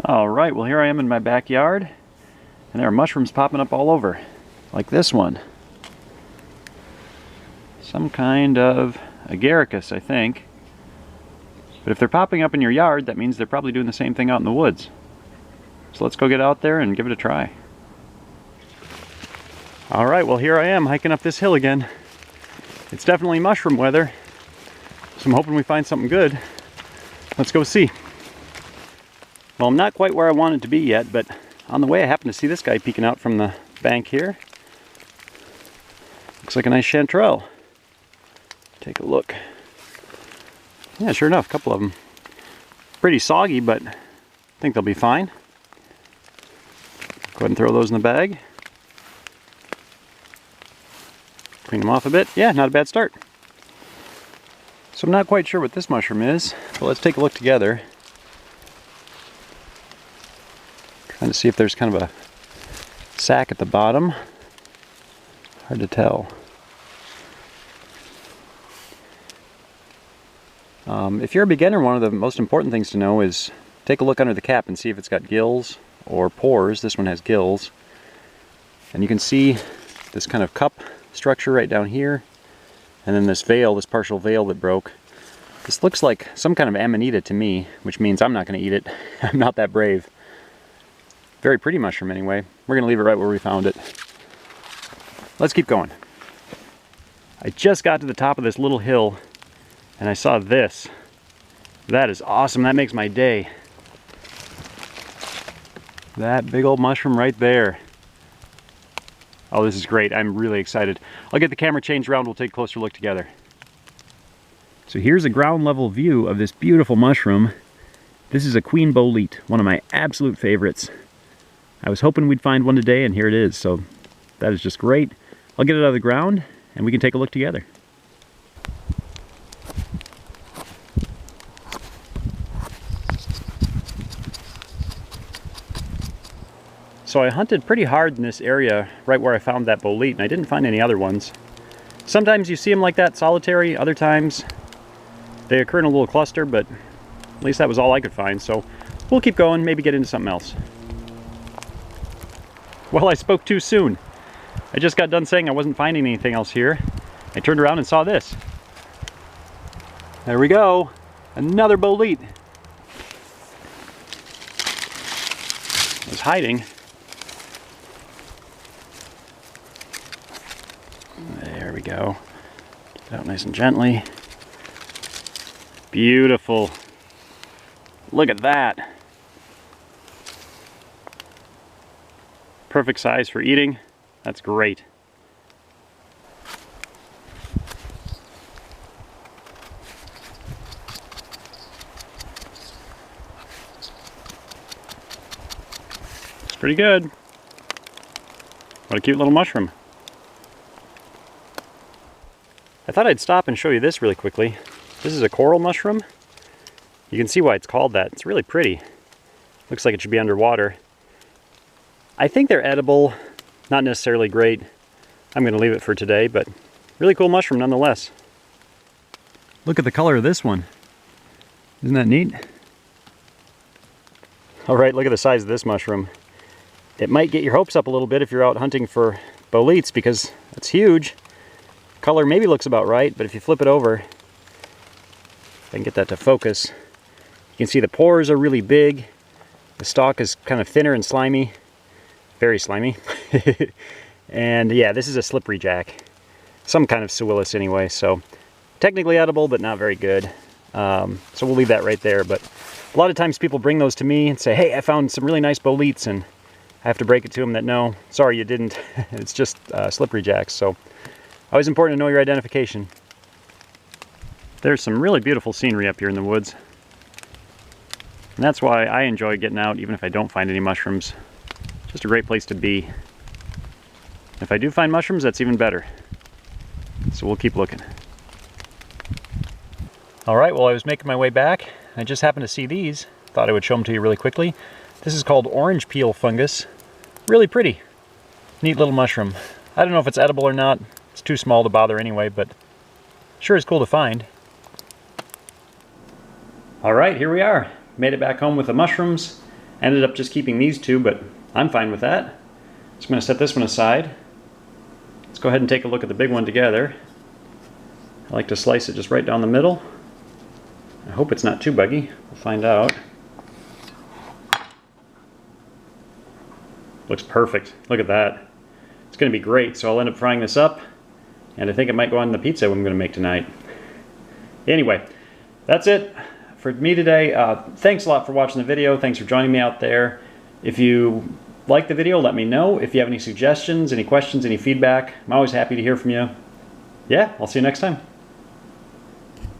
Alright, well here I am in my backyard, and there are mushrooms popping up all over, like this one. Some kind of agaricus, I think. But if they're popping up in your yard, that means they're probably doing the same thing out in the woods. So let's go get out there and give it a try. Alright, well here I am hiking up this hill again. It's definitely mushroom weather, so I'm hoping we find something good. Let's go see. Well, I'm not quite where I want it to be yet, but on the way I happen to see this guy peeking out from the bank here. Looks like a nice chanterelle. Take a look. Yeah, sure enough, a couple of them. Pretty soggy, but I think they'll be fine. Go ahead and throw those in the bag. Clean them off a bit. Yeah, not a bad start. So I'm not quite sure what this mushroom is, but let's take a look together. Trying to see if there's kind of a sac at the bottom. Hard to tell. If you're a beginner, one of the most important things to know is take a look under the cap and see if it's got gills or pores. This one has gills. And you can see this kind of cup structure right down here. And then this veil, this partial veil that broke. This looks like some kind of amanita to me, which means I'm not going to eat it. I'm not that brave. Very pretty mushroom anyway. We're going to leave it right where we found it. Let's keep going. I just got to the top of this little hill and I saw this. That is awesome. That makes my day. That big old mushroom right there. Oh, this is great. I'm really excited. I'll get the camera changed around. We'll take a closer look together. So here's a ground level view of this beautiful mushroom. This is a queen bolete, one of my absolute favorites. I was hoping we'd find one today, and here it is. So that is just great. I'll get it out of the ground and we can take a look together. So I hunted pretty hard in this area right where I found that bolete, and I didn't find any other ones. Sometimes you see them like that solitary, other times they occur in a little cluster, but at least that was all I could find. So we'll keep going, maybe get into something else. Well, I spoke too soon. I just got done saying I wasn't finding anything else here. I turned around and saw this. There we go, another bolete. It was hiding. There we go. Get it out nice and gently. Beautiful. Look at that. Perfect size for eating. That's great. It's pretty good. What a cute little mushroom. I thought I'd stop and show you this really quickly. This is a coral mushroom. You can see why it's called that. It's really pretty. Looks like it should be underwater. I think they're edible, not necessarily great. I'm going to leave it for today, but really cool mushroom nonetheless. Look at the color of this one. Isn't that neat? All right, look at the size of this mushroom. It might get your hopes up a little bit if you're out hunting for boletes because it's huge. Color maybe looks about right, but if you flip it over, if I can get that to focus, you can see the pores are really big. The stalk is kind of thinner and slimy. Very slimy. And yeah, this is a slippery jack. Some kind of Psilocybe anyway, so technically edible, but not very good. So we'll leave that right there. But a lot of times people bring those to me and say, hey, I found some really nice boletes, and I have to break it to them that no, sorry you didn't. It's just slippery jacks. So always important to know your identification. There's some really beautiful scenery up here in the woods. And that's why I enjoy getting out even if I don't find any mushrooms. Just a great place to be. If I do find mushrooms, that's even better. So we'll keep looking. All right, well, I was making my way back. I just happened to see these. Thought I would show them to you really quickly. This is called orange peel fungus. Really pretty. Neat little mushroom. I don't know if it's edible or not. It's too small to bother anyway, but sure is cool to find. All right, here we are. Made it back home with the mushrooms. I ended up just keeping these two, but I'm fine with that. So I'm going to set this one aside. Let's go ahead and take a look at the big one together. I like to slice it just right down the middle. I hope it's not too buggy. We'll find out. Looks perfect. Look at that. It's going to be great. So I'll end up frying this up, and I think it might go on the pizza I'm going to make tonight. Anyway, that's it for me today. Thanks a lot for watching the video. Thanks for joining me out there. If you like the video, let me know. If you have any suggestions, any questions, any feedback, I'm always happy to hear from you. Yeah, I'll see you next time.